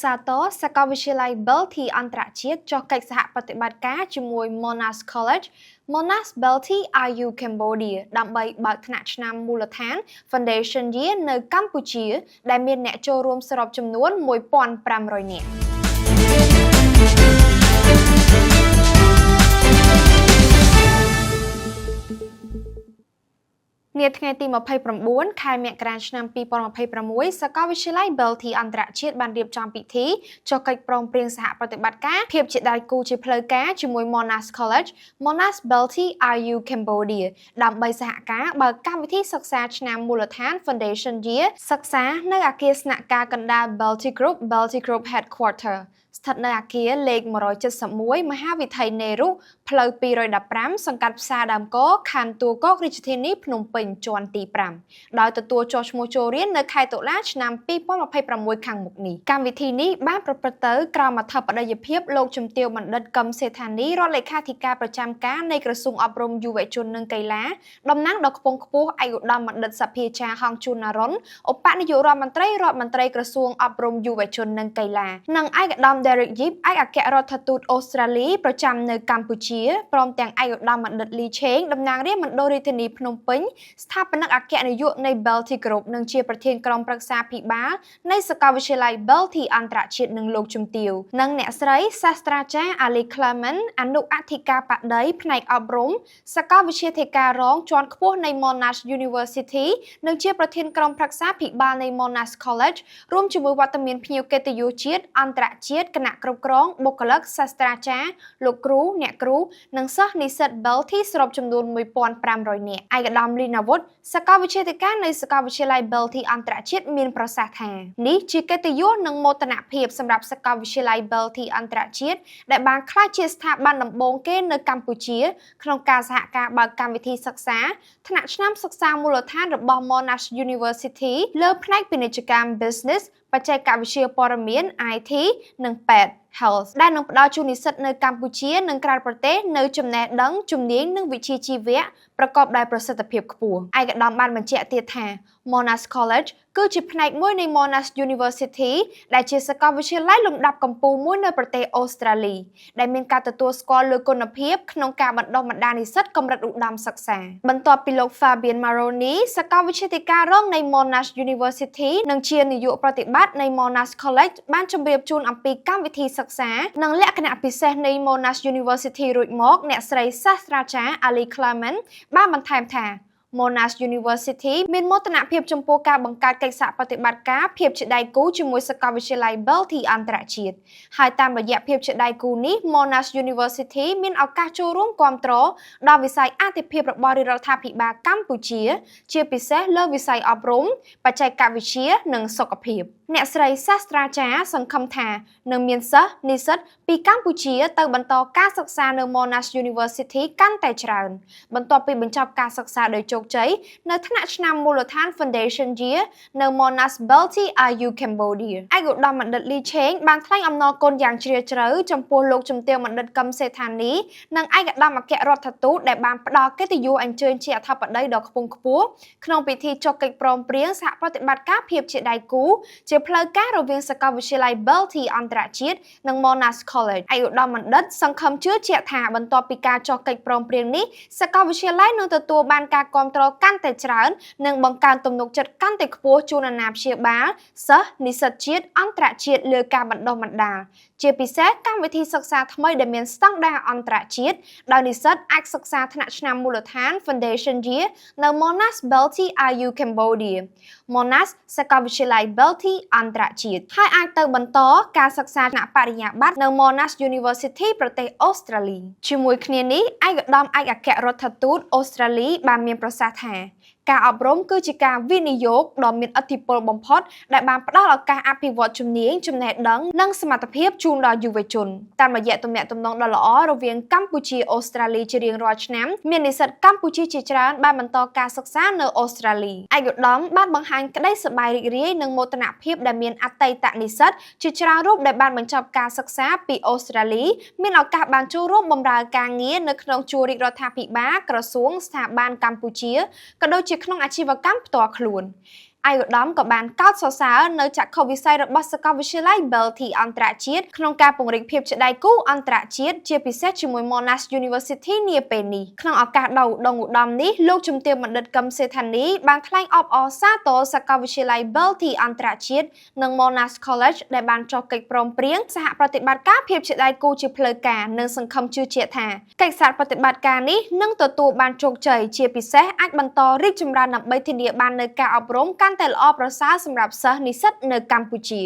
សាទរសាកលវិទ្យាល័យ Belty អន្តរជាតិចុះកិច្ចសហប្រតិបត្តិការជាមួយ Monash College Monash Belty IU Cambodia ដើម្បីបើកថ្នាក់ឆ្នាំមូលដ្ឋាន Foundation Year នៅកម្ពុជាដែលមានអ្នកចូលរួមសរុបចំនួន 1,500 នាក់ នាថ្ងៃទី 29 ខែមករាឆ្នាំ 2026 សាកលវិទ្យាល័យ Belty អន្តរជាតិបានរៀបចំពិធីចុះកិច្ចព្រមព្រៀងសហប្រតិបត្តិការភាពជាដៃគូជាផ្លូវការជាមួយ Monash College Monash Belty IU Cambodia ដើម្បីសហការបើកកម្មវិធីសិក្សាឆ្នាំមូលដ្ឋាន Foundation Year សិក្សានៅអគារស្នាក់ការកណ្ដាល Belty Group Headquarter ស្ថិតនៅអគារលេខ 171 មហាវិថីនេរុផ្លូវ 215 សង្កាត់ផ្សារដើមកខណ្ឌទួលគោករាជធានីភ្នំពេញជាន់ទី 5 ដោយទទួលចុះឈ្មោះចូលរៀននៅខែតុលាឆ្នាំ 2026 ខាងមុខនេះកម្មវិធីនេះបានប្រព្រឹត្តទៅក្រោមអធិបតីភាពលោកជំទាវបណ្ឌិតកឹមសេដ្ឋានីរដ្ឋលេខាធិការប្រចាំការនៃក្រសួងអប់រំយុវជននិងកីឡាតំណាងដ៏ខ្ពង់ខ្ពស់ឯកឧត្តមបណ្ឌិតសភាចាហងជួនណារុនឧបនាយករដ្ឋមន្ត្រីក្រសួងអប់រំយុវជននិងកីឡានិងឯកឧត្តម Derek Yip ឯកអគ្គរដ្ឋទូតអូស្ត្រាលីប្រចាំនៅកម្ពុជាព្រមទាំងឯកឧត្តមបណ្ឌិតលីឆេងតំណាងរាជមណ្ឌលរាជធានីភ្នំពេញស្ថាបនិកអគ្គនាយកនៃ Belty Group និងជាប្រធានក្រុមប្រឹក្សាភិបាលនៃសាកលវិទ្យាល័យ Belty អន្តរជាតិនិងលោកជំទាវនិងអ្នកស្រីសាស្ត្រាចារ្យ Ali Clement អនុអធិការបតីផ្នែកអប់រំសាកលវិទ្យាធិការរងជាន់ខ្ពស់នៃ Monash University និងជាប្រធានក្រុមប្រឹក្សាភិបាលនៃ Monash College រួមជាមួយវត្តមានភ្ញៀវកិត្តិយសជាតិអន្តរជាតិគណៈគ្រប់គ្រងបុគ្គលិកសាស្ត្រាចារ្យលោកគ្រូអ្នកគ្រូនិងសិស្សនិស្សិត Belty សរុបចំនួន 1,500 នាក់ឯកឧត្តមលីណាវុធសាកលវិទ្យាធិការនៃសាកលវិទ្យាល័យ Belty អន្តរជាតិមានប្រសាសន៍ថានេះជាកិត្តិយសនិងមោទនភាពសម្រាប់សាកលវិទ្យាល័យ Belty អន្តរជាតិដែលបានក្លាយជាស្ថាប័នដំបូងគេនៅកម្ពុជាក្នុងការសហការបើកកម្មវិធីសិក្សាថ្នាក់ឆ្នាំសិក្សាមូលដ្ឋានរបស់ Monash University លើផ្នែកពាណិជ្ជកម្ម Business បច្ចេកវិទ្យាព័ត៌មាន IT និងពេទ្យ Health ដែលនឹងផ្ដល់ជូននិស្សិតនៅកម្ពុជានិងក្រៅប្រទេសនៅចំណេះដឹងជំនាញនិងវិជ្ជាជីវៈប្រកបដោយប្រសិទ្ធភាពខ្ពស់ឯកឧត្តមបានបញ្ជាក់ទៀតថា Monash College គឺជាផ្នែកមួយនៃ Monash University ដែលជាសាកលវិទ្យាល័យលំដាប់កំពូលមួយនៅប្រទេសអូស្ត្រាលីដែលមានការទទួលស្គាល់លើគុណភាពក្នុងការបណ្ដុះបណ្ដាលនិស្សិតកម្រិតឧត្តមសិក្សាបន្ទាប់ពីលោក Fabian Maroni សាកលវិទ្យាធិការរងនៃ Monash University និងជានាយកប្រតិបត្តិនៃ Monash College បានជម្រាបជូនអំពីកម្មវិធីសិក្សានិងលក្ខណៈពិសេសនៃ Monash University រួចមកអ្នកស្រីសាស្ត្រាចារ្យ Ali Clement បានបន្ថែមថា Monash University មានមោទនភាពចំពោះការបង្កើតកិច្ចសហប្រតិបត្តិការភាពជាដៃគូជាមួយសាកលវិទ្យាល័យ Belty អន្តរជាតិហើយតាមរយៈភាពជាដៃគូនេះ Monash University មានឱកាសចូលរួមគាំទ្រដល់វិស័យអាទិភាពរបស់រាជរដ្ឋាភិបាលកម្ពុជាជាពិសេសលើវិស័យអប់រំបច្ចេកវិទ្យានិងសុខភាពអ្នកស្រីសាស្ត្រាចារ្យសង្ឃឹមថានឹងមានសិស្សនិស្សិតពីកម្ពុជាទៅបន្តការសិក្សានៅ Monash University កាន់តែច្រើនបន្ទាប់ពីបញ្ចប់ការសិក្សាដោយជោគជ័យនៅថ្នាក់ឆ្នាំមូលដ្ឋាន Foundation Year នៅ Monash Belty IU Cambodia ឯកឧត្តមបណ្ឌិតលីឆេងបានថ្លែងអំណរគុណយ៉ាងជ្រាលជ្រៅចំពោះលោកជំទាវបណ្ឌិតកឹមសេដ្ឋានីនិងឯកឧត្តមអគ្គរដ្ឋទូតដែលបានផ្ដល់កិត្តិយសអញ្ជើញជាអធិបតីដ៏ខ្ពង់ខ្ពស់ក្នុងពិធីចុះកិច្ចព្រមព្រៀងសហប្រតិបត្តិការភាពជាដៃគូជាផ្លូវការរវាងសាកលវិទ្យាល័យ Belty អន្តរជាតិនិង Monash College ឯកឧត្តមបណ្ឌិតសង្ឃឹមជឿជាក់ថាបន្ទាប់ពីការចុះកិច្ចព្រមព្រៀងនេះសាកលវិទ្យាល័យនឹងទទួលបានការគាំទ្រកាន់តែច្រើននិងបង្កើនទំនុកចិត្តកាន់តែខ្ពស់ជូនអាណាព្យាបាលសិស្សនិស្សិតជាតិអន្តរជាតិលើការបណ្ដុះបណ្ដាលជាពិសេសកម្មវិធីសិក្សាថ្មីដែលមានស្តង់ដារអន្តរជាតិដោយនិស្សិតអាចសិក្សាថ្នាក់ឆ្នាំមូលដ្ឋាន Foundation Year នៅ Monash Belty IU Cambodia Monash សាកលវិទ្យាល័យ Belty អន្តរជាតិហើយអាចទៅបន្តការសិក្សាថ្នាក់បរិញ្ញាបត្រនៅ Monash University ប្រទេសអូស្ត្រាលីជាមួយគ្នានេះឯកឧត្តមឯកអគ្គរដ្ឋទូតអូស្ត្រាលីបានមានប្រសាសន៍ថាការអប់រំគឺជាការវិនិយោគដ៏មានឥទ្ធិពលបំផុតដែលបានផ្ដល់ឱកាសអភិវឌ្ឍជំនាញចំណេះដឹងនិងសមត្ថភាពជូនដល់យុវជនតាមរយៈទំនាក់ទំនងដ៏ល្អរវាងកម្ពុជាអូស្ត្រាលីជារៀងរាល់ឆ្នាំមាននិស្សិតកម្ពុជាជាច្រើនបានបន្តការសិក្សានៅអូស្ត្រាលីឯកឧត្តមបានបង្ហាញក្តីសប្បាយរីករាយនិងមោទនភាពដែលមានអតីតនិស្សិតជាច្រើនរូបដែលបានបញ្ចប់ការសិក្សាពីអូស្ត្រាលីមានឱកាសបានចូលរួមបម្រើការងារនៅក្នុងជួររាជរដ្ឋាភិបាលក្រសួងស្ថាប័នកម្ពុជាក៏ដូចជាក្នុងអាជីវកម្មផ្ទាល់ខ្លួន ឯកឧត្តមក៏បានកោតសរសើរនៅចក្ខុវិស័យរបស់សាកលវិទ្យាល័យ Belty អន្តរជាតិក្នុងការពង្រីកភាពជាដៃគូអន្តរជាតិជាពិសេសជាមួយ Monash University នាពេលនេះក្នុងឱកាសដ៏ឧត្តមឧត្តមនេះលោកជំទាវបណ្ឌិតកឹមសេដ្ឋានីបានថ្លែងអបអរសាទរសាកលវិទ្យាល័យ Belty អន្តរជាតិនិង Monash College ដែលបានចុះកិច្ចព្រមព្រៀងសហប្រតិបត្តិការភាពជាដៃគូជាផ្លូវការនិងសង្ឃឹមជឿជាក់ថាកិច្ចសហប្រតិបត្តិការនេះនឹងទទួលបានជោគជ័យជាពិសេសអាចបន្តរីកចម្រើនដើម្បីធានាបាននូវការអប់រំកាន់តែល្អប្រសើរសម្រាប់សិស្សនិស្សិតនៅកម្ពុជា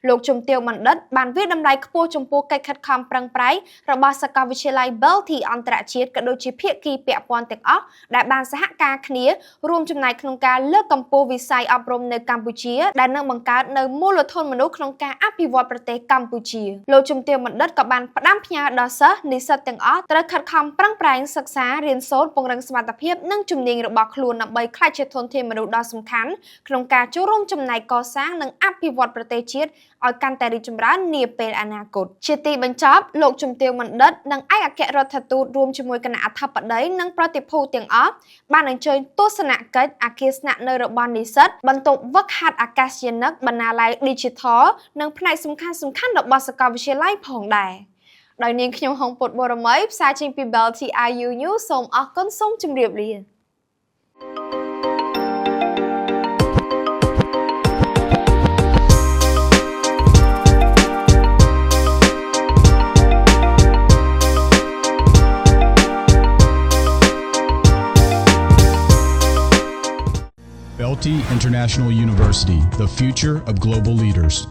លោកជំទាវបណ្ឌិតបានវាយតម្លៃខ្ពស់ចំពោះកិច្ចខិតខំប្រឹងប្រែងរបស់សាកលវិទ្យាល័យ Belty អន្តរជាតិក៏ដូចជាភាគីពាក់ព័ន្ធទាំងអស់ដែលបានសហការគ្នារួមចំណែកក្នុងការលើកកម្ពស់វិស័យអប់រំនៅកម្ពុជាដែលនឹងបង្កើតនូវមូលធនមនុស្សក្នុងការអភិវឌ្ឍប្រទេសកម្ពុជាលោកជំទាវបណ្ឌិតក៏បានផ្ដាំផ្ញើដល់សិស្សនិស្សិតទាំងអស់ត្រូវខិតខំប្រឹងប្រែងសិក្សារៀនសូត្រពង្រឹងសមត្ថភាពនិងជំនាញរបស់ខ្លួនដើម្បីក្លាយជាធនធានមនុស្សដ៏សំខាន់ក្នុងការចូលរួមចំណែកកសាងនិងអភិវឌ្ឍប្រទេសជាតិឲ្យកាន់តែរីកចម្រើននាពេលអនាគតជាទីបញ្ចប់លោកជំទាវបណ្ឌិតនិងឯកអគ្គរដ្ឋទូតរួមជាមួយគណៈអធិបតីនិងប្រតិភូទាំងអស់បានអញ្ជើញទស្សនកិច្ចអគារស្នាក់នៅរបស់និស្សិតបន្ទប់ហ្វឹកហាត់អាកាសយានិកបណ្ណាល័យ Digital និងផ្នែកសំខាន់ៗរបស់សាកលវិទ្យាល័យផងដែរដោយនាងខ្ញុំហុងពុតបរមីផ្សាយចេញពី Belty IU News សូមអរគុណសូមជម្រាបលាBelty International University, the future of global leaders.